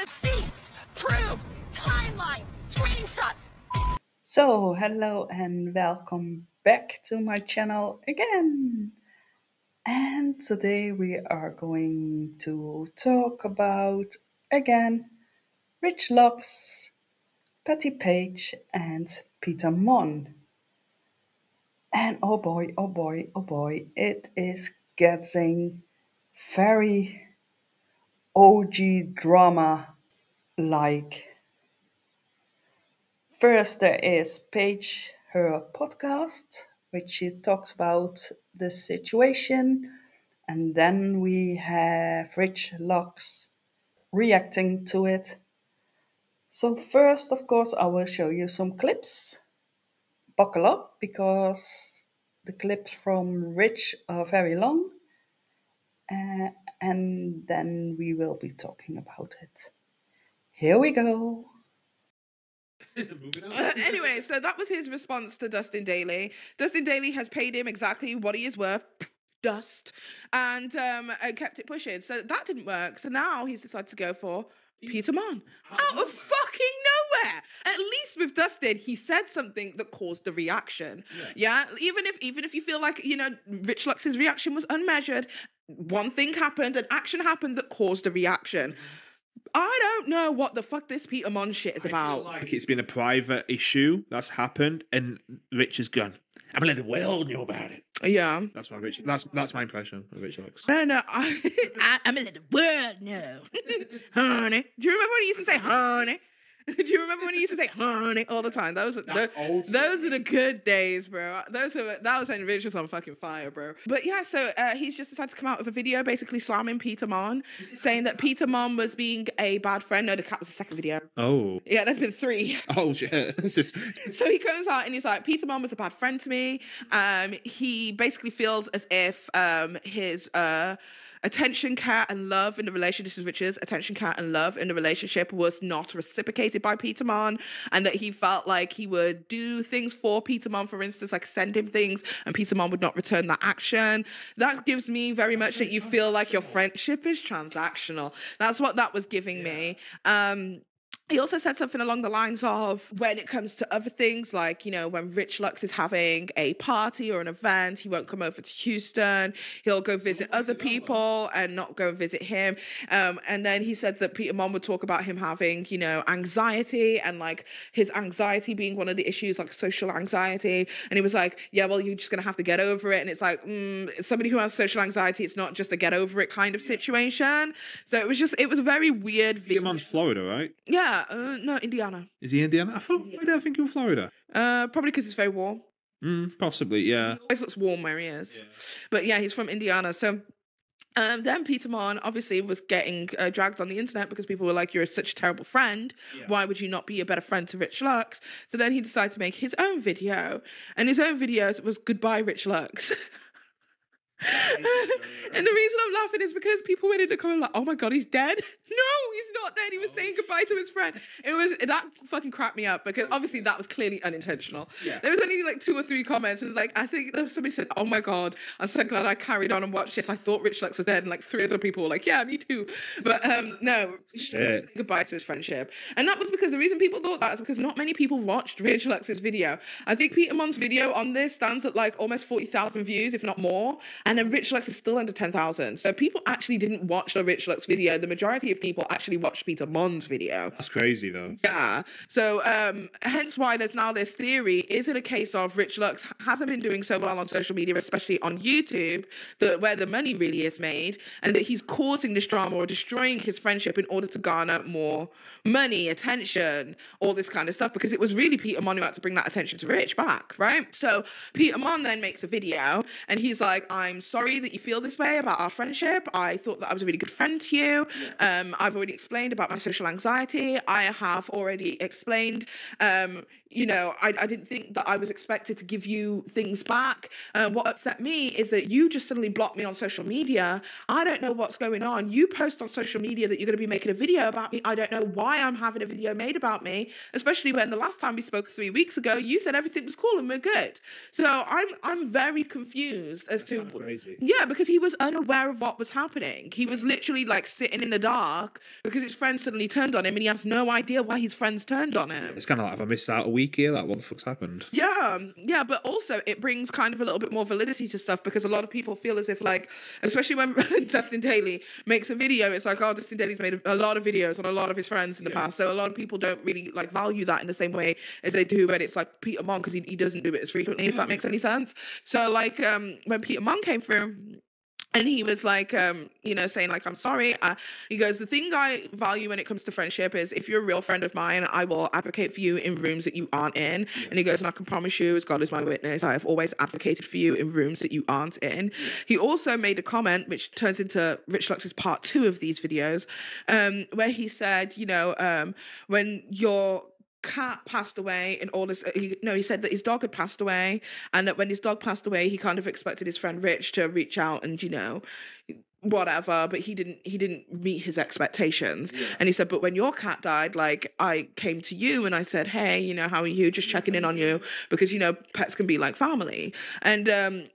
Receipts, proof, timeline, screenshots. So, hello and welcome back to my channel again. And today we are going to talk about again Rich Lux, Patty Page, and Peter Monn. And oh boy, oh boy, oh boy, it is getting very OG drama like. First, there is Paige, her podcast, which she talks about the situation. And then we have Rich Lux reacting to it. So, first, of course, I will show you some clips. Buckle up because the clips from Rich are very long. And then we will be talking about it. Here we go. Anyway, so that was his response to Dustin Daly. Dustin Daly has paid him exactly what he is worth. Dust. And kept it pushing. So that didn't work. So now he's decided to go for Peter Monn. Out of fucking nowhere. At least with Dustin, he said something that caused a reaction. Yeah. Even if you feel like, Rich Lux's reaction was unmeasured, one thing happened, an action happened that caused a reaction. I don't know what the fuck this Peter Monn shit is about. I feel like it's been a private issue that's happened, and Rich has gone, I'm gonna let the world know about it. Yeah. That's my impression of Rich Lux. No, I'm gonna let the world know. Honey. Do you remember when he used to say honey? Do you remember when he used to say honey all the time? Those are the good days, bro. That was when Rich was on fucking fire, bro. But yeah, so he's just decided to come out with a video basically slamming Peter Monn, saying that Peter Monn was being a bad friend. No, the cat was the second video. Oh. Yeah, there's been 3. Oh shit. So he comes out and he's like, Peter Monn was a bad friend to me. He basically feels as if his attention, care, and love in the relationship, this is Richard's attention, care, and love in the relationship was not reciprocated by Peter Monn, and that he felt like he would do things for Peter Monn, for instance, like send him things, and Peter Monn would not return that action. That gives me very much that you feel like your friendship is transactional. That's what that was giving me. He also said something along the lines of when it comes to other things, like, when Rich Lux is having a party or an event, he won't come over to Houston. He'll go visit other people and not go and visit him. And then he said that Peter Monn would talk about him having, anxiety and like his anxiety being one of the issues, like social anxiety. And he was like, yeah, well, you're just going to have to get over it. And it's like, somebody who has social anxiety, it's not just a get over it kind of situation. So it was a very weird video. Peter Monn's Florida, right? Yeah. No, Indiana. Is he Indiana? Why do I think you're Florida? Probably because it's very warm. Possibly, yeah. He always looks warm where he is. Yeah. But yeah, he's from Indiana. So then Peter Monn obviously was getting dragged on the internet because people were like, you're such a terrible friend. Yeah. Why would you not be a better friend to Rich Lux? So then he decided to make his own video. And his own video was Goodbye, Rich Lux. And the reason I'm laughing is because people went in the comment like, oh my god, he's dead. No, he's not dead. He was saying goodbye to his friend. That fucking cracked me up because obviously that was clearly unintentional. Yeah. There was only like 2 or 3 comments, and like I think there was somebody said, oh my god, I'm so glad I carried on and watched this. I thought Rich Lux was dead, and like 3 other people were like, yeah, me too. But no, goodbye to his friendship. And that was because the reason people thought that is because not many people watched Rich Lux's video. I think Peter Monn's video on this stands at like almost 40,000 views, if not more. And then Rich Lux is still under 10,000. So people actually didn't watch the Rich Lux video. The majority of people actually watched Peter Monn's video. That's crazy, though. Yeah. So hence why there's now this theory. Is it a case of Rich Lux hasn't been doing so well on social media, especially on YouTube, where the money really is made, and that he's causing this drama or destroying his friendship in order to garner more money, attention, all this kind of stuff? Because it was really Peter Monn who had to bring that attention to Rich back, right? So Peter Monn then makes a video, and he's like, I'm sorry that you feel this way about our friendship. I thought that I was a really good friend to you. I've already explained about my social anxiety. I have already explained, you know, I didn't think that I was expected to give you things back. What upset me is that you just suddenly blocked me on social media. I don't know what's going on. You post on social media that you're going to be making a video about me. I don't know why I'm having a video made about me, especially when the last time we spoke 3 weeks ago, you said everything was cool and we're good. So I'm very confused as to... Crazy. Yeah, because he was unaware of what was happening. He was literally like sitting in the dark because his friends suddenly turned on him and he has no idea why his friends turned on him. It's kind of like, have I missed out a week here? Like, what the fuck's happened? Yeah, but also it brings kind of a little bit more validity to stuff because a lot of people feel as if, like, especially when Dustin Daly makes a video, it's like, oh, Dustin Daly's made a lot of videos on a lot of his friends in the past, so a lot of people don't really like value that in the same way as they do when it's like Peter Monn, because he doesn't do it as frequently, if that makes any sense. So like when Peter Monn came through, and he was like, you know, saying like, I'm sorry. He goes, the thing I value when it comes to friendship is if you're a real friend of mine, I will advocate for you in rooms that you aren't in. And he goes, and I can promise you, as God is my witness, I have always advocated for you in rooms that you aren't in. He also made a comment, which turns into Rich Lux's part 2 of these videos, where he said, you know, when your cat passed away and all this, he said that his dog had passed away, and that when his dog passed away, he kind of expected his friend Rich to reach out and, you know, whatever, but he didn't meet his expectations. And he said, but when your cat died, like, I came to you and I said, hey, you know, how are you, just checking in on you, because, you know, pets can be like family. And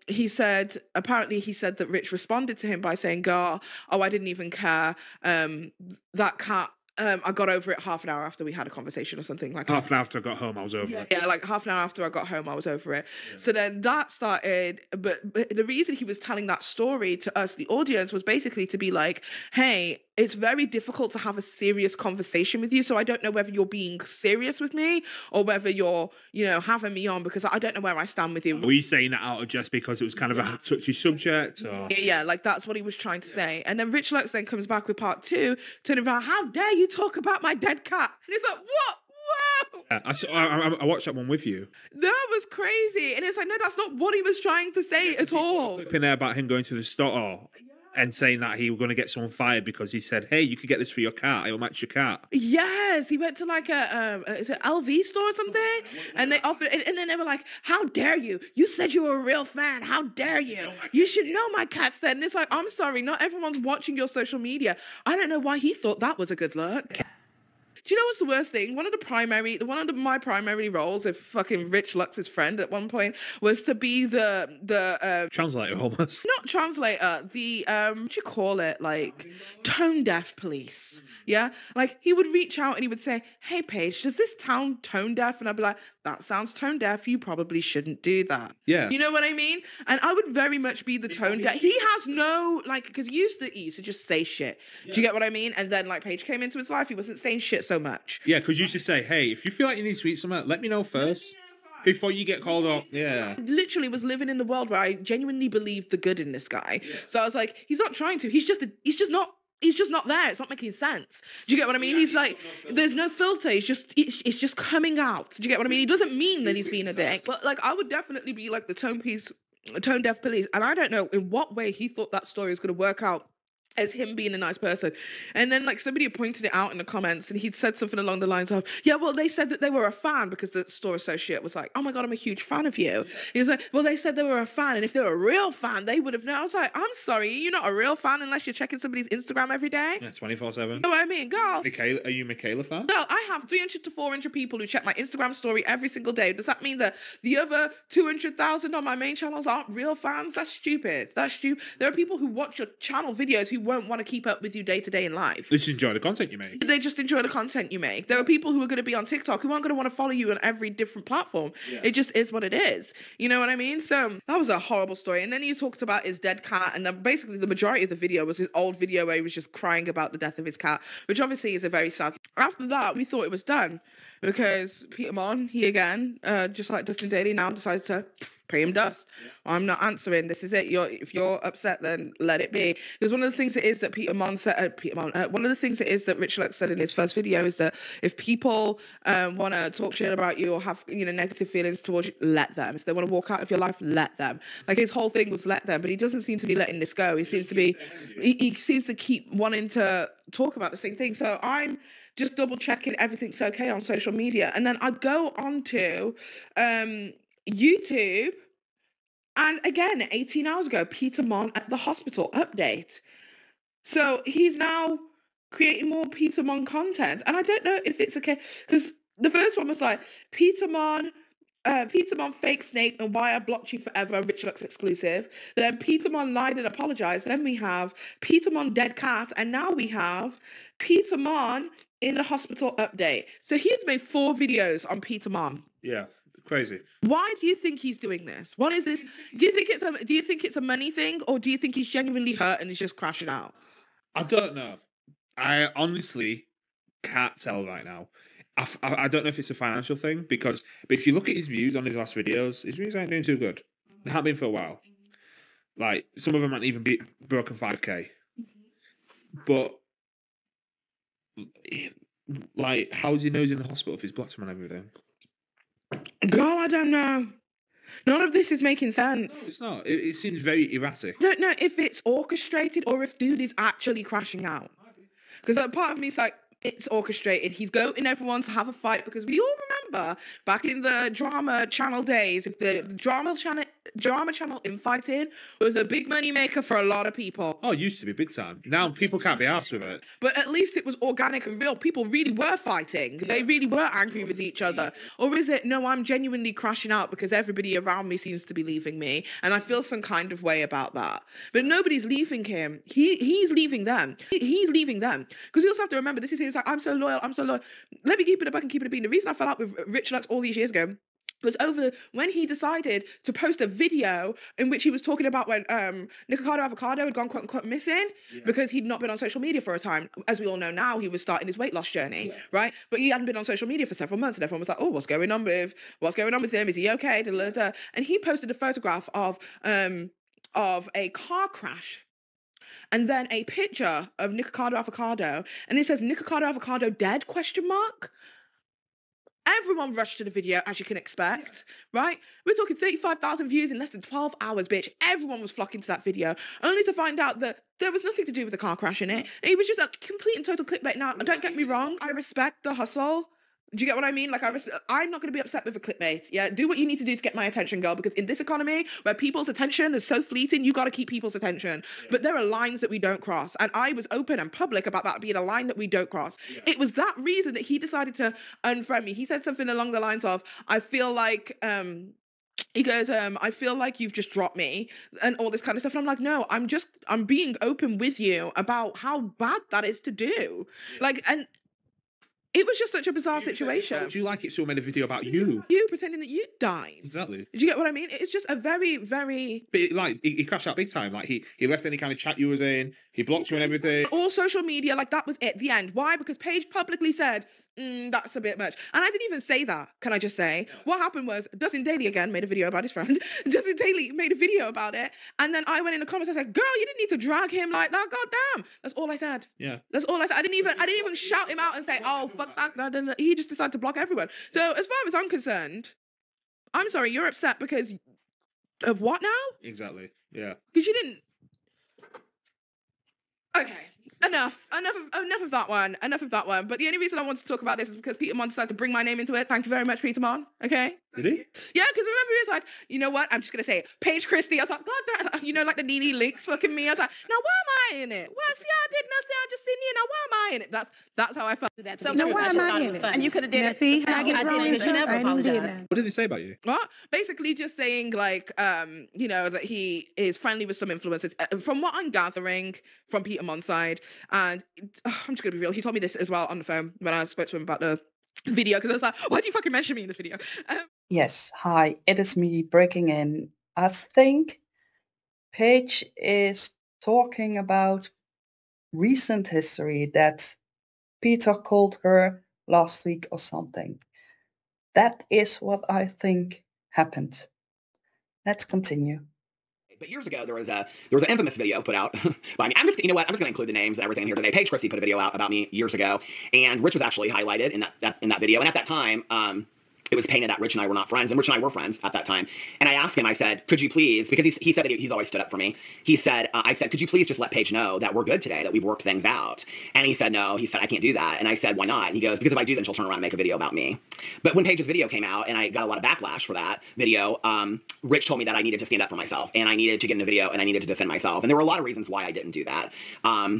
he said that Rich responded to him by saying, girl, oh, I didn't even care, that cat, I got over it half an hour after we had a conversation or something like that. Half an hour after I got home, I was over it. Yeah, like half an hour after I got home, I was over it. Yeah. So then that started, but the reason he was telling that story to us, the audience, was basically to be like, hey, it's very difficult to have a serious conversation with you, so I don't know whether you're being serious with me or whether you're, you know, having me on, because I don't know where I stand with you. Were you saying that out of just because it was kind of a touchy subject? Or? Yeah, like that's what he was trying to say. And then Rich Lux then comes back with part 2, turning around, how dare you talk about my dead cat? And it's like, what? Whoa! I watched that one with you. That was crazy. And it's like, no, that's not what he was trying to say at all. Clip in there about him going to the store and saying that he was going to get someone fired because he said, hey, you could get this for your cat. It'll match your cat. Yes, he went to like is it LV store or something? And they offered, and then they were like, how dare you? You said you were a real fan. How dare you? You should know my cat's dead. And it's like, I'm sorry, not everyone's watching your social media. I don't know why he thought that was a good look. Do you know what's the worst thing? One of my primary roles of fucking Rich Lux's friend at one point was to be the translator almost. Not translator, the what do you call it? Like tone deaf police. Yeah? Like he would reach out and he would say, hey Paige, does this sound tone deaf? And I'd be like, that sounds tone deaf. You probably shouldn't do that. Yeah. You know what I mean? And I would very much be the tone deaf. He has no, like, because he used to just say shit. Yeah. Do you get what I mean? And then like Paige came into his life, he wasn't saying shit so much. Yeah, because you used to say, hey, if you feel like you need to eat something, let me know first. Before you get called up. Yeah. I literally was living in the world where I genuinely believed the good in this guy. Yeah. So I was like, he's not trying to. He's just not there. It's not making sense. Do you get what I mean? Yeah, he's like, there's no filter. It's just coming out. Do you get what I mean? He doesn't mean that he's being a dick. But like, I would definitely be like the tone deaf police. And I don't know in what way he thought that story was going to work out as him being a nice person. And then like somebody pointed it out in the comments and he'd said something along the lines of, yeah, well, they said that they were a fan, because the store associate was like, oh my God, I'm a huge fan of you. He was like, well, they said they were a fan, and if they were a real fan, they would have known. I was like, I'm sorry, you're not a real fan unless you're checking somebody's Instagram every day. Yeah, 24/7. You know what I mean? Girl. Michaela, are you a Michaela fan? Well, I have 300 to 400 people who check my Instagram story every single day. Does that mean that the other 200,000 on my main channels aren't real fans? That's stupid. That's stupid. There are people who watch your channel videos who won't want to keep up with you day to day in life. They just enjoy the content you make. They just enjoy the content you make. There are people who are going to be on TikTok who aren't going to want to follow you on every different platform. Yeah. It just is what it is. You know what I mean? So that was a horrible story. And then he talked about his dead cat, and then basically the majority of the video was his old video where he was just crying about the death of his cat, which obviously is a very sad. After that, we thought it was done because Peter Monn, he again, just like Dustin Daly, now decided to pay him dust. I'm not answering. This is it. If you're upset, then let it be. Because one of the things it is that one of the things it is that Rich Lux said in his first video is that if people want to talk shit about you or have, negative feelings towards you, let them. If they want to walk out of your life, let them. Like, his whole thing was let them, but he doesn't seem to be letting this go. He seems to keep wanting to talk about the same thing. So I'm just double checking everything's okay on social media. And then I go on to YouTube, and again, 18 hours ago, Peter Monn at the hospital update. So he's now creating more Peter Monn content. And I don't know if it's okay, because the first one was like, Peter Monn fake snake and why I blocked you forever, Rich Lux exclusive. Then Peter Monn lied and apologized. Then we have Peter Monn dead cat. And now we have Peter Monn in the hospital update. So he's made 4 videos on Peter Monn. Yeah, crazy. Why do you think he's doing this? What is this? Do you think it's a money thing, or do you think he's genuinely hurt and is just crashing out? I don't know. I honestly can't tell right now. I don't know if it's a financial thing, but if you look at his views on his last videos, his views ain't doing too good. They haven't been for a while. Like, some of them haven't even broken 5K. But, like, how's he knows in the hospital if he's blocked him and everything? Girl, I don't know. None of this is making sense. No, it's not. It seems very erratic. I don't know if it's orchestrated or if dude is actually crashing out. Because part of me is like, it's orchestrated. He's goading everyone to have a fight, because we all remember back in the drama channel days, if the drama channel infighting was a big money maker for a lot of people. Oh, it used to be big time. Now people can't be arsed with it. But at least it was organic and real. People really were fighting. They really were angry with each other. Or is it, no, I'm genuinely crashing out because everybody around me seems to be leaving me and I feel some kind of way about that. But nobody's leaving him. He's leaving them. He's leaving them. Because you also have to remember, this is him like, I'm so loyal. Let me keep it a buck and keep it a bean. The reason I fell out with Rich Lux all these years ago was over when he decided to post a video in which he was talking about when Nikocado Avocado had gone quote-unquote missing because he'd not been on social media for a time. As we all know now, he was starting his weight loss journey, right? But he hadn't been on social media for several months, and everyone was like, oh, what's going on with him? Is he okay? Da, da, da. And he posted a photograph of a car crash. And then a picture of Nikocado Avocado, and it says Nikocado Avocado dead ? Everyone rushed to the video, as you can expect, right? We're talking 35,000 views in less than 12 hours, bitch. Everyone was flocking to that video, only to find out that there was nothing to do with the car crash in it. It was just a complete and total clickbait. Now, don't get me wrong, I respect the hustle. Do you get what I mean? Like, I'm not going to be upset with a clickbait. Yeah, do what you need to do to get my attention, girl. Because in this economy, where people's attention is so fleeting, you got to keep people's attention. Yeah. But there are lines that we don't cross, and I was open and public about that being a line that we don't cross. Yeah. It was that reason that he decided to unfriend me. He said something along the lines of, "I feel like." He goes, I feel like you've just dropped me and all this kind of stuff. And I'm like, no, I'm being open with you about how bad that is to do. Yeah. Like, and it was just such a bizarre situation. Would you like it if someone made a video about you? You pretending that you died. Exactly. Did you get what I mean? It's just a very, very... But like, he crashed out big time. Like, he left any kind of chat you was in. He blocked you and everything. All social media, like, that was it, the end. Why? Because Paige publicly said, that's a bit much. And I didn't even say that, can I just say? What happened was, Dustin Daly, again, made a video about his friend. Dustin Daly made a video about it. And then I went in the comments, I said, girl, you didn't need to drag him like that, goddamn. That's all I said. Yeah. That's all I said. I didn't even shout him out and say, oh, fuck that. He just decided to block everyone. So as far as I'm concerned, I'm sorry, you're upset because of what now? Exactly, yeah. Because you didn't... Okay. Enough of that one. But the only reason I want to talk about this is because Peter Monn decided to bring my name into it. Thank you very much, Peter Monn. Okay? Did he? Yeah, because remember he was like, you know what? I'm just going to say it. Paige Christie. I was like, God damn. You know, like the Nene Leakes fucking me. I was like, now why am I in it? Well, see, I did nothing. I just sitting here. Now why am I in it? That's how I felt. So now why am I in it? And you could have did it. See, I did it because you never apologized. What did he say about you? What? Basically just saying like, you know, that he is friendly with some influencers. From what I'm gathering from Peter Monn's side, and I'm just going to be real, he told me this as well on the phone when I spoke to him about the video, because I was like, why do you fucking mention me in this video? Yes, hi, it is me breaking in. I think Paige is talking about recent history that Peter called her last week or something. That is what I think happened. Let's continue. But years ago, there was an infamous video put out. By me. I'm just going to include the names and everything in here today. Paige Christie put a video out about me years ago, and Rich was actually highlighted in that video. And at that time, it was painted that Rich and I were not friends, and Rich and I were friends at that time. And I asked him, I said, could you please, because he said that he's always stood up for me. He said, I said, could you please just let Paige know that we're good today, that we've worked things out? And he said, no. He said, I can't do that. And I said, why not? And he goes, because if I do, then she'll turn around and make a video about me. But when Paige's video came out, and I got a lot of backlash for that video, Rich told me that I needed to stand up for myself, and I needed to get in a video, and I needed to defend myself. And there were a lot of reasons why I didn't do that.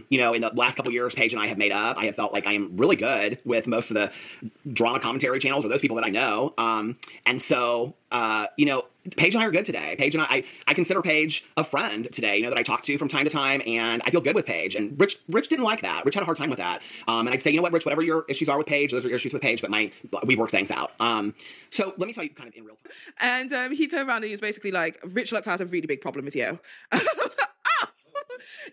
You know, in the last couple years, Paige and I have made up. I have felt like I am really good with most of the drama commentary channels, or those people that I know. And so, you know, Paige and I are good today. Paige and I consider Paige a friend today, you know, that I talk to from time to time, and I feel good with Paige. And Rich didn't like that. Rich had a hard time with that. And I'd say, you know what, Rich, whatever your issues are with Paige, those are your issues with Paige, but we work things out. So let me tell you kind of in real time. And he turned around and he was basically like, Rich Lux has a really big problem with you. I was like, oh!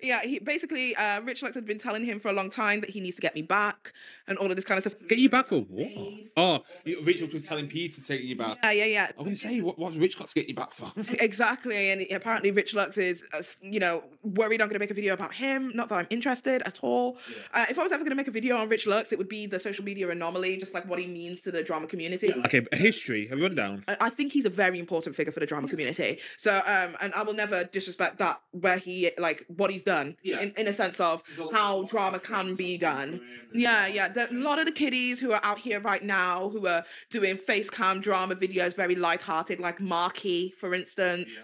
Yeah, he basically, Rich Lux had been telling him for a long time that he needs to get me back and all of this kind of stuff. Get you back for what? Oh, Rich Lux was telling Pete to take you back. Yeah. I'm going to say, what's Rich Lux get you back for? Exactly, and apparently Rich Lux is, you know, worried I'm going to make a video about him. Not that I'm interested at all. Yeah. If I was ever going to make a video on Rich Lux, it would be the social media anomaly, just like what he means to the drama community. Yeah, like a history, a rundown. I think he's a very important figure for the drama community. So, and I will never disrespect that, where he, like, what he's done, in a sense of how drama can be done. Yeah. A lot of the kiddies who are out here right now who are doing face cam drama videos, very lighthearted, like Marky, for instance,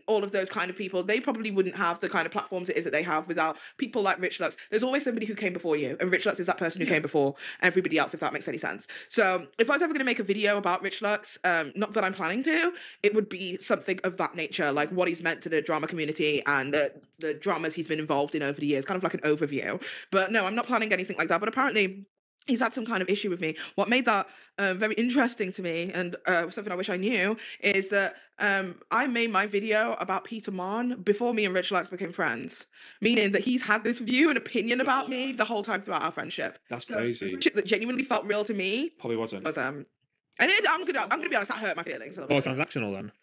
all of those kind of people, they probably wouldn't have the kind of platforms it is that they have without people like Rich Lux. There's always somebody who came before you, and Rich Lux is that person who came before everybody else, if that makes any sense. So if I was ever going to make a video about Rich Lux, not that I'm planning to, it would be something of that nature, like what he's meant to the drama community and the dramas he's been involved in over the years, kind of like an overview. But no, I'm not planning anything like that. But apparently he's had some kind of issue with me. What made that very interesting to me, and something I wish I knew, is that I made my video about Peter Monn before me and Rich Lux became friends, meaning that he's had this view and opinion about me the whole time throughout our friendship. That's crazy. That genuinely felt real to me. Probably wasn't. Was I'm gonna be honest, that hurt my feelings. More transactional then.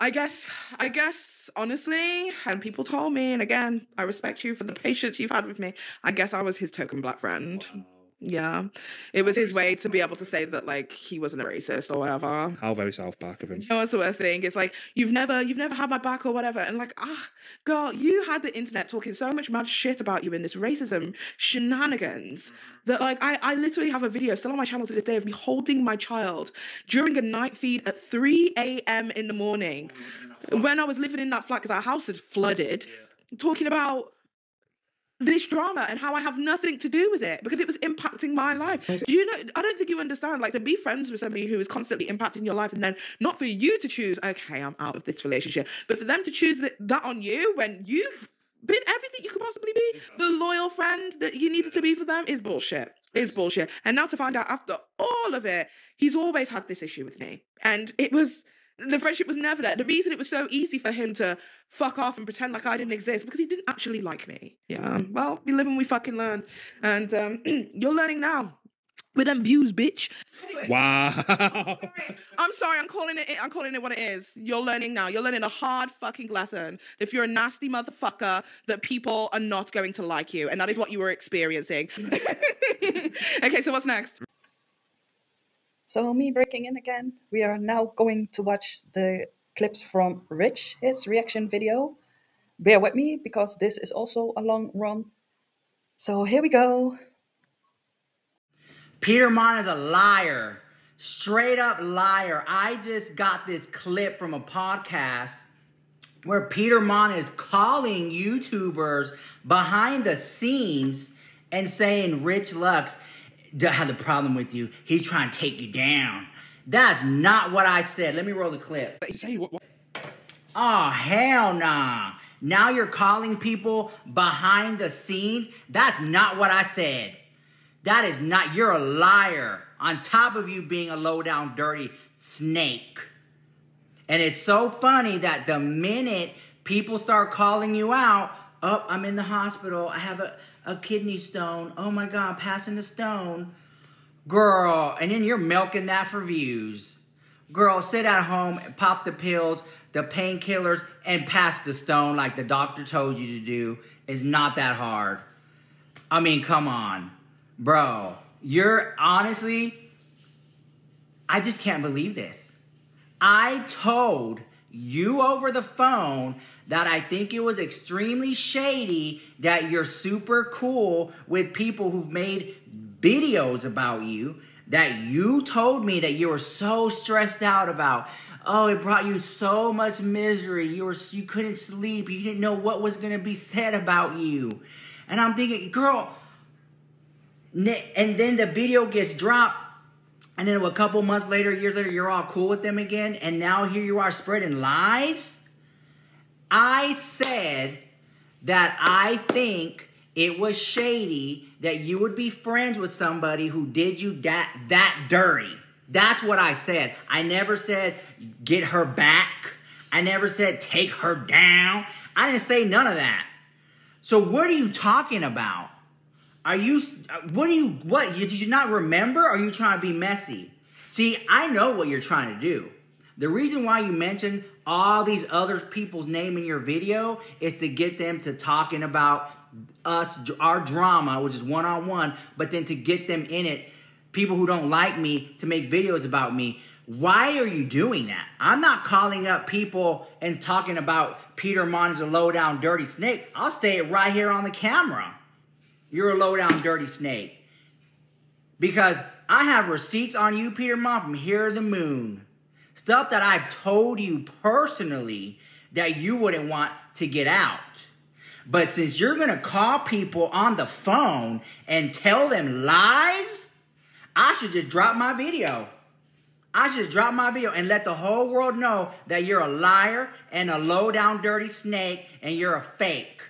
I guess, honestly, and people told me, and again, I respect you for the patience you've had with me, I guess I was his token black friend. Wow. Yeah. It was his way to be able to say that, like, he wasn't a racist or whatever. How very South-back of him. You know what's the worst thing? It's like, you've never had my back or whatever. And like, girl, you had the internet talking so much mad shit about you in this racism shenanigans that, like, I literally have a video still on my channel to this day of me holding my child during a night feed at 3 a.m. in the morning when I was living in that flat because our house had flooded, talking about this drama and how I have nothing to do with it because it was impacting my life. Do you know, I don't think you understand, like, to be friends with somebody who is constantly impacting your life and then not for you to choose, okay, I'm out of this relationship, but for them to choose that on you when you've been everything you could possibly be, the loyal friend that you needed to be for them, is bullshit. Is bullshit. And now to find out after all of it, he's always had this issue with me. And the friendship was never there. The reason it was so easy for him to fuck off and pretend like I didn't exist because he didn't actually like me. Yeah, well, we live and we fucking learn. And you're learning now. With them views, bitch. Anyway, wow. I'm sorry. I'm calling it what it is. You're learning now. You're learning a hard fucking lesson. If you're a nasty motherfucker, that people are not going to like you. And that is what you were experiencing. Okay, so what's next? So me breaking in again, we are now going to watch the clips from Rich, his reaction video. Bear with me, because this is also a long run. So here we go. Peter Monn is a liar. Straight up liar. I just got this clip from a podcast where Peter Monn is calling YouTubers behind the scenes and saying Rich Lux has a problem with you. He's trying to take you down. That's not what I said. Let me roll the clip. Say what? Oh, hell nah. Now you're calling people behind the scenes? That's not what I said. That is not, you're a liar. On top of you being a low down dirty snake. And it's so funny that the minute people start calling you out, oh, I'm in the hospital, I have a kidney stone, oh my God, passing the stone. Girl, and then you're milking that for views. Girl, sit at home, pop the pills, the painkillers, and pass the stone like the doctor told you to do. It's not that hard. I mean, come on. Bro, you're honestly, I just can't believe this. I told you over the phone that I think it was extremely shady that you're super cool with people who've made videos about you, that you told me that you were so stressed out about. Oh, it brought you so much misery. You couldn't sleep. You didn't know what was going to be said about you. And I'm thinking, girl, and then the video gets dropped. And then a couple months later, years later, you're all cool with them again. And now here you are spreading lies. I said that I think it was shady that you would be friends with somebody who did you that dirty. That's what I said. I never said get her back. I never said take her down. I didn't say none of that. So what are you talking about? Did you not remember? Or are you trying to be messy? See, I know what you're trying to do. The reason why you mentioned all these other people's name in your video is to get them to talking about us, our drama, which is one-on-one, but then to get them in it, people who don't like me, to make videos about me. Why are you doing that? I'm not calling up people and talking about Peter Monn is a low-down dirty snake. I'll say it right here on the camera. You're a low-down dirty snake. Because I have receipts on you, Peter Monn, from here to the moon. Stuff that I've told you personally that you wouldn't want to get out. But since you're going to call people on the phone and tell them lies, I should just drop my video. I should just drop my video and let the whole world know that you're a liar and a low-down dirty snake and you're a fake.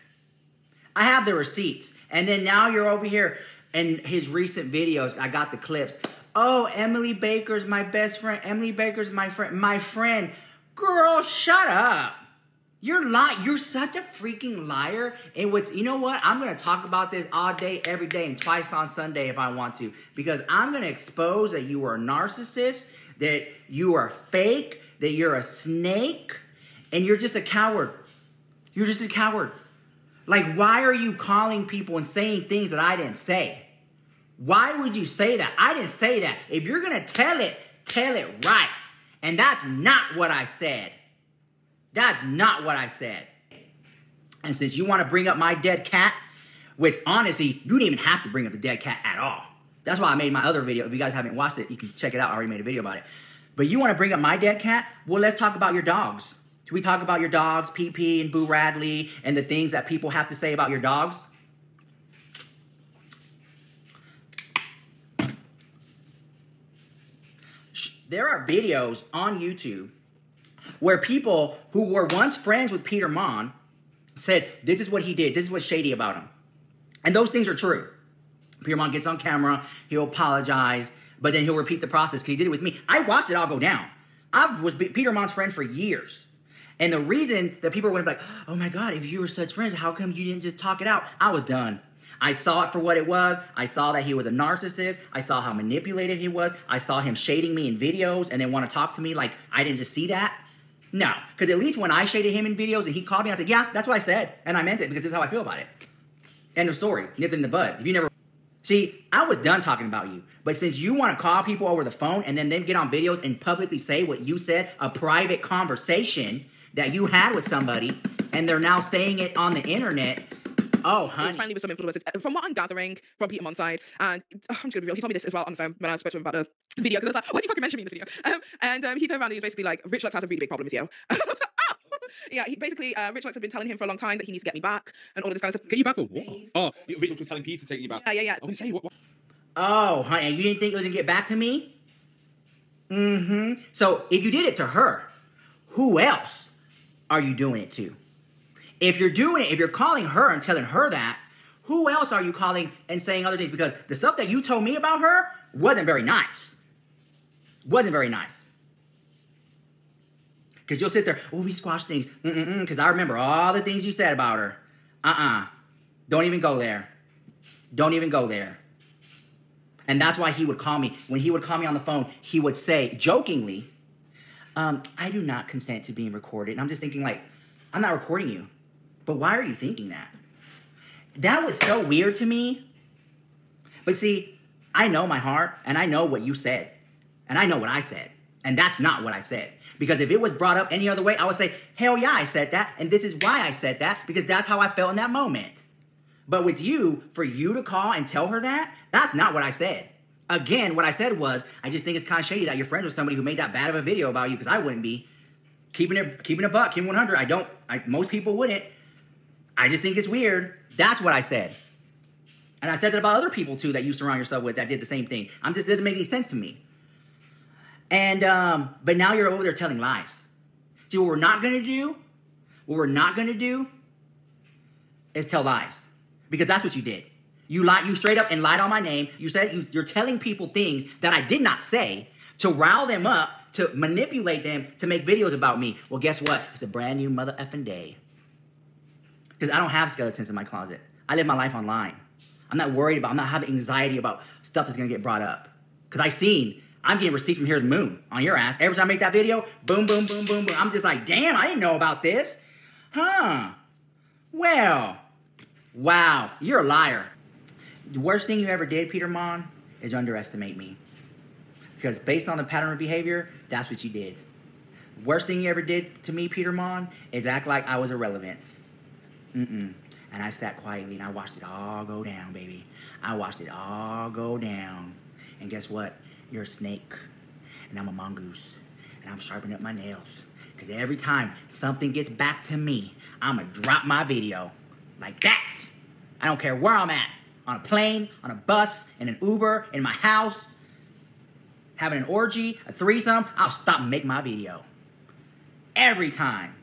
I have the receipts. And then now you're over here in his recent videos. I got the clips. Oh, Emily Baker's my best friend. Emily Baker's my friend. My friend. Girl, shut up. You're such a freaking liar. And you know what? I'm going to talk about this all day, every day, and twice on Sunday if I want to. Because I'm going to expose that you are a narcissist, that you are fake, that you're a snake, and you're just a coward. You're just a coward. Like, why are you calling people and saying things that I didn't say? Why would you say that? I didn't say that. If you're going to tell it right. And that's not what I said. That's not what I said. And since you want to bring up my dead cat, which honestly, you didn't even have to bring up the dead cat at all. That's why I made my other video. If you guys haven't watched it, you can check it out. I already made a video about it. But you want to bring up my dead cat? Well, let's talk about your dogs. Should we talk about your dogs, PP and Boo Radley, and the things that people have to say about your dogs? There are videos on YouTube where people who were once friends with Peter Monn said, this is what he did, this is what's shady about him. And those things are true. Peter Monn gets on camera, he'll apologize, but then he'll repeat the process because he did it with me. I watched it all go down. I was Peter Monn's friend for years. And the reason that people were like, oh my God, if you were such friends, how come you didn't just talk it out? I was done. I saw it for what it was. I saw that he was a narcissist. I saw how manipulated he was. I saw him shading me in videos and then want to talk to me like I didn't just see that. No, because at least when I shaded him in videos and he called me, I said, yeah, that's what I said. And I meant it because this is how I feel about it. End of story. Nipped in the bud. If you never... See, I was done talking about you. But since you want to call people over the phone and then get on videos and publicly say what you said, a private conversation that you had with somebody, and they're now saying it on the internet. Oh, honey. He's finally with some influencers. From what I'm gathering from Peter Monn's side, and I'm just going to be real, he told me this as well on the phone when I spoke to him about the video, because I was like, why did you fucking mention me in this video? And he turned around and he was basically like, Rich Lux has a really big problem with you. I was like, oh! Yeah, Rich Lux had been telling him for a long time that he needs to get me back and all of this kind of stuff. Get you back for what? Oh, Rich Lux was telling Peter to take you back. Yeah. I would say what? Oh, honey, you didn't think it was going to get back to me? Mm-hmm. So if you did it to her, who else are you doing it to? If you're calling her and telling her that, who else are you calling and saying other things? Because the stuff that you told me about her wasn't very nice. Wasn't very nice. Because you'll sit there, oh, we squash things. Because I remember all the things you said about her. Don't even go there. Don't even go there. And that's why he would call me. When he would call me on the phone, he would say, jokingly, I do not consent to being recorded. And I'm just thinking, like, I'm not recording you. But why are you thinking that? That was so weird to me. But see, I know my heart, and I know what you said. And I know what I said. And that's not what I said. Because if it was brought up any other way, I would say, hell yeah, I said that. And this is why I said that. Because that's how I felt in that moment. But with you, for you to call and tell her that, that's not what I said. Again, what I said was, I just think it's kind of shady that you're friends with somebody who made that bad of a video about you, because I wouldn't be. Keeping a buck, keeping 100, most people wouldn't. I just think it's weird. That's what I said. And I said that about other people, too, that you surround yourself with that did the same thing. It doesn't make any sense to me. And, but now you're over there telling lies. See, what we're not going to do is tell lies. Because that's what you did. You lied. You straight up and lied on my name. You said you're telling people things that I did not say to rile them up, to manipulate them, to make videos about me. Well, guess what? It's a brand new mother effing day. Because I don't have skeletons in my closet. I live my life online. I'm not having anxiety about stuff that's going to get brought up. Because I'm getting receipts from here to the moon on your ass. Every time I make that video, boom, boom, boom, boom, boom. I'm just like, damn, I didn't know about this. Huh. Well, wow, you're a liar. The worst thing you ever did, Peter Monn, is underestimate me. Because based on the pattern of behavior, that's what you did. Worst thing you ever did to me, Peter Monn, is act like I was irrelevant. And I sat quietly and I watched it all go down, baby. I watched it all go down. And guess what? You're a snake. And I'm a mongoose. And I'm sharpening up my nails. Because every time something gets back to me, I'm going to drop my video. Like that. I don't care where I'm at. On a plane, on a bus, in an Uber, in my house. Having an orgy, a threesome. I'll stop and make my video. Every time.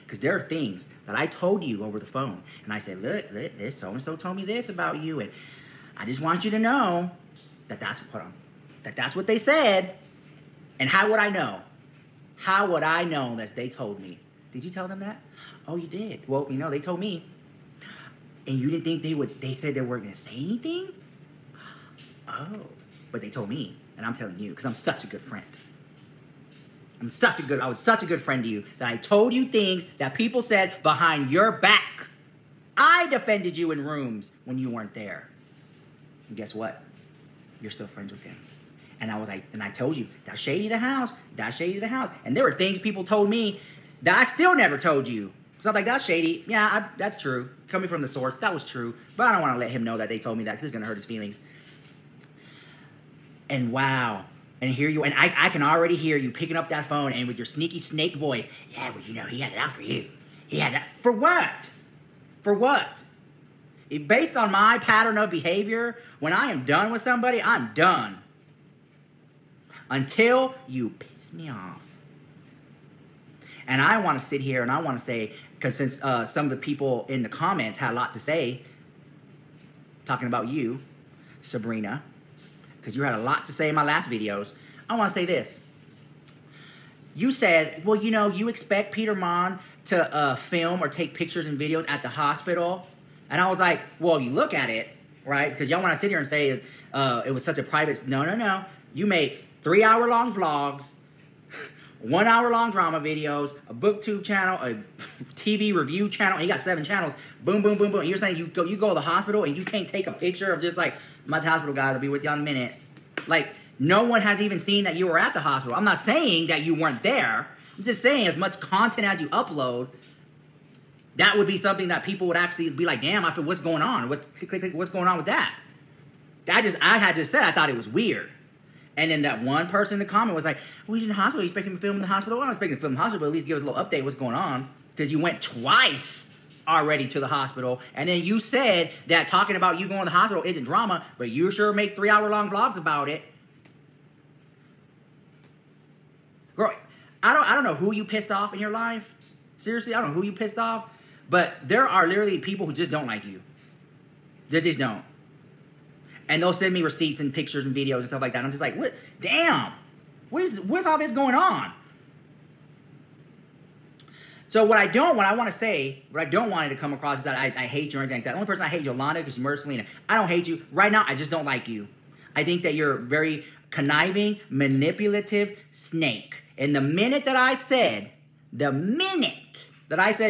Because there are things that I told you over the phone. And I said, look, this so-and-so told me this about you. And I just want you to know that that's what they said. And how would I know? How would I know that they told me? Did you tell them that? Oh, you did. Well, they told me. And you didn't think they said they weren't going to say anything? Oh, but they told me. And I'm telling you, because I'm such a good friend. I was such a good friend to you that I told you things that people said behind your back. I defended you in rooms when you weren't there. And guess what? You're still friends with them. And I told you, that's shady the house. That's shady the house. And there were things people told me that I still never told you. So I'm like, that's shady. Yeah, that's true. Coming from the source, that was true. But I don't want to let him know that they told me that because it's going to hurt his feelings. And wow. And here you, and I can already hear you picking up that phone and with your sneaky snake voice, yeah, well, he had it out for you. He had that. For what? For what? Based on my pattern of behavior, when I am done with somebody, I'm done. Until you piss me off. And I want to sit here and I want to say, because since some of the people in the comments had a lot to say, talking about you, Sabrina, because you had a lot to say in my last videos, I want to say this. You said, well, you expect Peter Monn to film or take pictures and videos at the hospital. And I was like, well, you look at it, right? Because y'all want to sit here and say it was such a private... No. You make 3-hour-long vlogs, 1-hour-long drama videos, a booktube channel, a TV review channel, and you got 7 channels. Boom, boom, boom, boom. And you're saying you go to the hospital and you can't take a picture of just like, my hospital guys will be with you in a minute. Like, no one has even seen that you were at the hospital. I'm not saying that you weren't there. I'm just saying as much content as you upload, that would be something that people would actually be like, damn, what's going on? What's going on with that? I had just said I thought it was weird. And then that one person in the comment was like, well, he's in the hospital. You expect him to film in the hospital? Well, I'm not expecting him to film in the hospital, but at least give us a little update what's going on. Because you went twice already to the hospital. And then you said that talking about you going to the hospital isn't drama, but you sure make 3-hour-long vlogs about it. Girl, I don't know who you pissed off in your life. Seriously, I don't know who you pissed off. But there are literally people who just don't like you. They just don't. And they'll send me receipts and pictures and videos and stuff like that. I'm just like, what? Damn. What's all this going on? So what I don't want it to come across is that I hate you or anything like that. The only person I hate is Yolanda because she murdered Selena. I don't hate you. Right now, I just don't like you. I think that you're very conniving, manipulative snake. And the minute that I said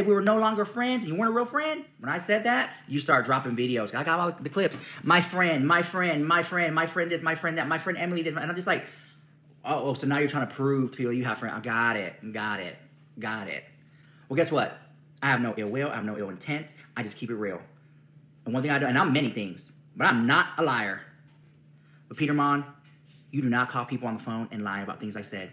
we were no longer friends and you weren't a real friend, when I said that, you start dropping videos. I got all the clips. My friend this, my friend that, my friend Emily this. And I'm just like, oh, so now you're trying to prove to people you have friends. I got it. Well, guess what? I have no ill will. I have no ill intent. I just keep it real. And one thing I do, and I'm many things, but I'm not a liar. But Peter Monn, you do not call people on the phone and lie about things I said.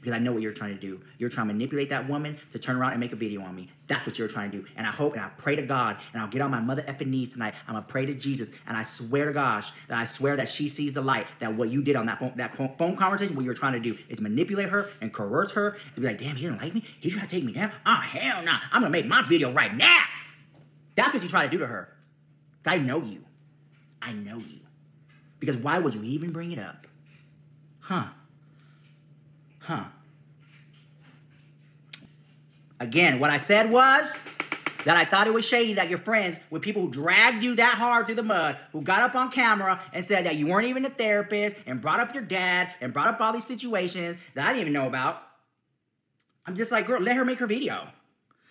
Because I know what you're trying to do. You're trying to manipulate that woman to turn around and make a video on me. That's what you're trying to do. And I hope and I pray to God, and I'll get on my mother effing knees tonight. I'm going to pray to Jesus, and I swear to gosh, that I swear that she sees the light, that what you did on that phone conversation, what you're trying to do is manipulate her and coerce her and be like, damn, he doesn't like me? He's trying to take me down? Oh, hell no. I'm going to make my video right now. That's what you try to do to her. I know you. Because why would you even bring it up? Huh. Again, what I said was that I thought it was shady that you're friends with people who dragged you that hard through the mud, who got up on camera and said that you weren't even a therapist and brought up your dad and brought up all these situations that I didn't even know about. I'm just like, girl, let her make her video.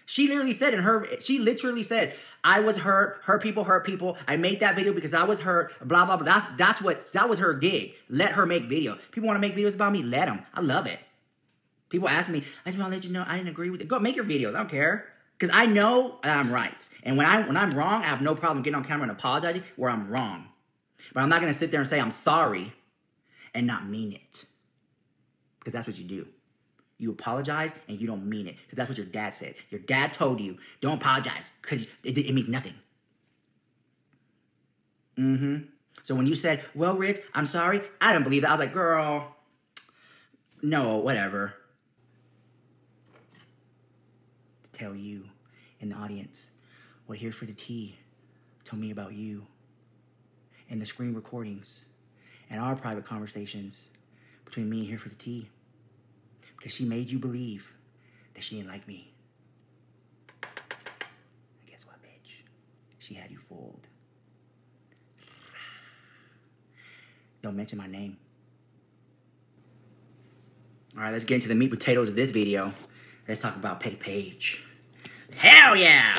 She literally said, I was hurt people. I made that video because I was hurt, blah, blah, blah. That was her gig. Let her make video. People want to make videos about me, let them. I love it. People ask me, I just want to let you know I didn't agree with it. Go make your videos. I don't care. Because I know that I'm right. And when I'm wrong, I have no problem getting on camera and apologizing where I'm wrong. But I'm not going to sit there and say I'm sorry and not mean it. Because that's what you do. You apologize and you don't mean it. Because that's what your dad said. Your dad told you, don't apologize because it means nothing. So when you said, well, Rich, I'm sorry, I didn't believe that. I was like, girl, no, whatever. To tell you in the audience, well, here's for the tea. Told me about you. And the screen recordings and our private conversations between me and here for the tea. Because she made you believe that she didn't like me. And guess what, bitch? She had you fooled. Don't mention my name. All right, let's get into the meat potatoes of this video. Let's talk about Petty Paige. Hell yeah!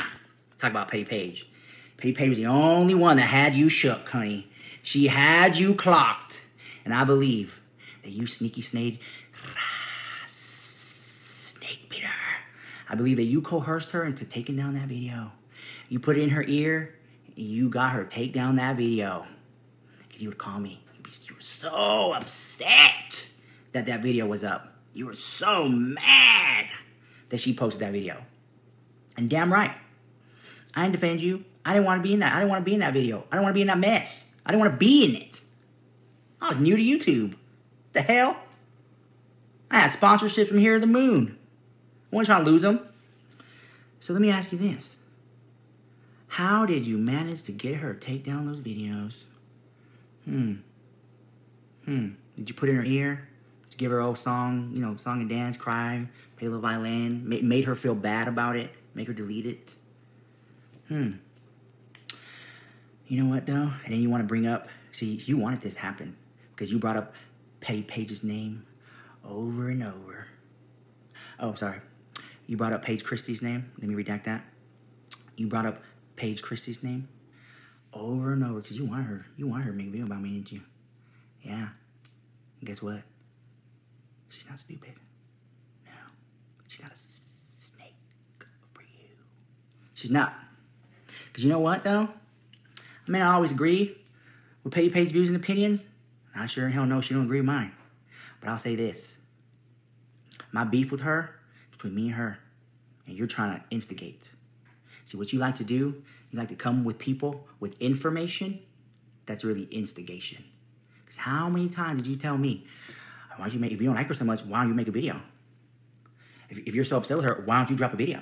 Talk about Petty Paige. Petty Paige was the only one that had you shook, honey. She had you clocked. And I believe that you sneaky snake Peter. I believe that you coerced her into taking down that video. You put it in her ear, and you got her take down that video. Because you would call me. You were so upset that that video was up. You were so mad that she posted that video. And damn right. I didn't defend you. I didn't want to be in that. I didn't want to be in that video. I didn't want to be in that mess. I didn't want to be in it. I was new to YouTube. What the hell? I had sponsorships from here to the moon. I wasn't trying to lose them. So let me ask you this. How did you manage to get her to take down those videos? Did you put it in her ear? Did you give her a old song, song and dance, cry, play a little violin, made her feel bad about it, make her delete it? You know what, though? And then you want to bring up, see, you wanted this to happen because you brought up Petty Paige's name over and over. Oh, sorry. You brought up Paige Christie's name. Let me redact that. You brought up Paige Christie's name over and over because you want her to make a video about me, didn't you? Yeah. And guess what? She's not stupid. No. She's not a snake for you. She's not. Because you know what, though? I may not always agree with Petty Paige's views and opinions. I sure in hell know she don't agree with mine. But I'll say this. My beef with her is between me and her. And you're trying to instigate. See, what you like to do, you like to come with people with information. That's really instigation. Because how many times did you tell me, why don't you if you don't like her so much, why don't you make a video? If you're so upset with her, why don't you drop a video?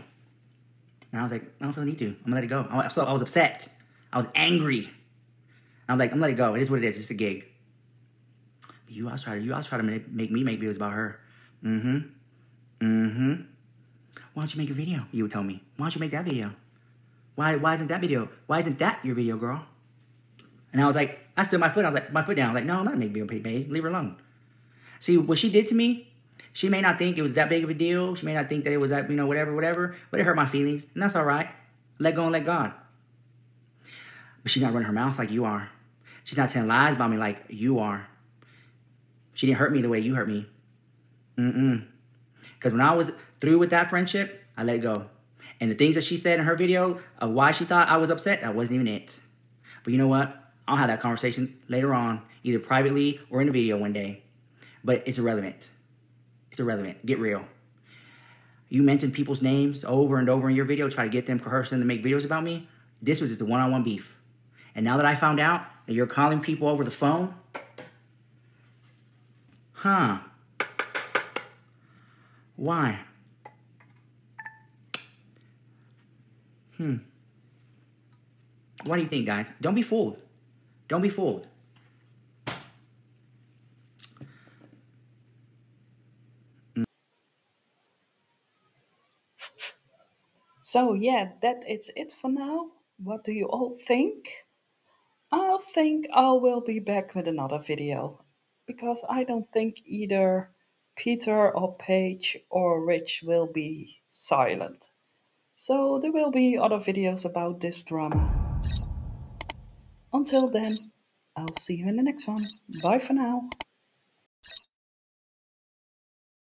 And I was like, I don't feel the need to. I'm going to let it go. I was upset. I was angry. I was like, I'm going to let it go. It is what it is. It's a gig. But you always try to make me make videos about her. Why don't you make a video? You would tell me. Why don't you make that video? Why isn't that video? Why isn't that your video, girl? And I was like, I stood my foot. I was like, my foot down. I was like, no, I'm not making a video, Petty Paige. Leave her alone. See, what she did to me, she may not think it was that big of a deal. She may not think that it was that, whatever. But it hurt my feelings, and that's all right. Let go and let God. But she's not running her mouth like you are. She's not telling lies about me like you are. She didn't hurt me the way you hurt me. Because when I was through with that friendship, I let go. And the things that she said in her video of why she thought I was upset, that wasn't even it. But you know what? I'll have that conversation later on, either privately or in a video one day. But it's irrelevant. It's irrelevant. Get real. You mentioned people's names over and over in your video, try to get them coerced to make videos about me. This was just a one-on-one beef. And now that I found out that you're calling people over the phone, why? What do you think, guys? Don't be fooled. Don't be fooled. So yeah, that is it for now. What do you all think? I think I will be back with another video, because I don't think either Peter or Paige or Rich will be silent. So there will be other videos about this drama. Until then, I'll see you in the next one. Bye for now.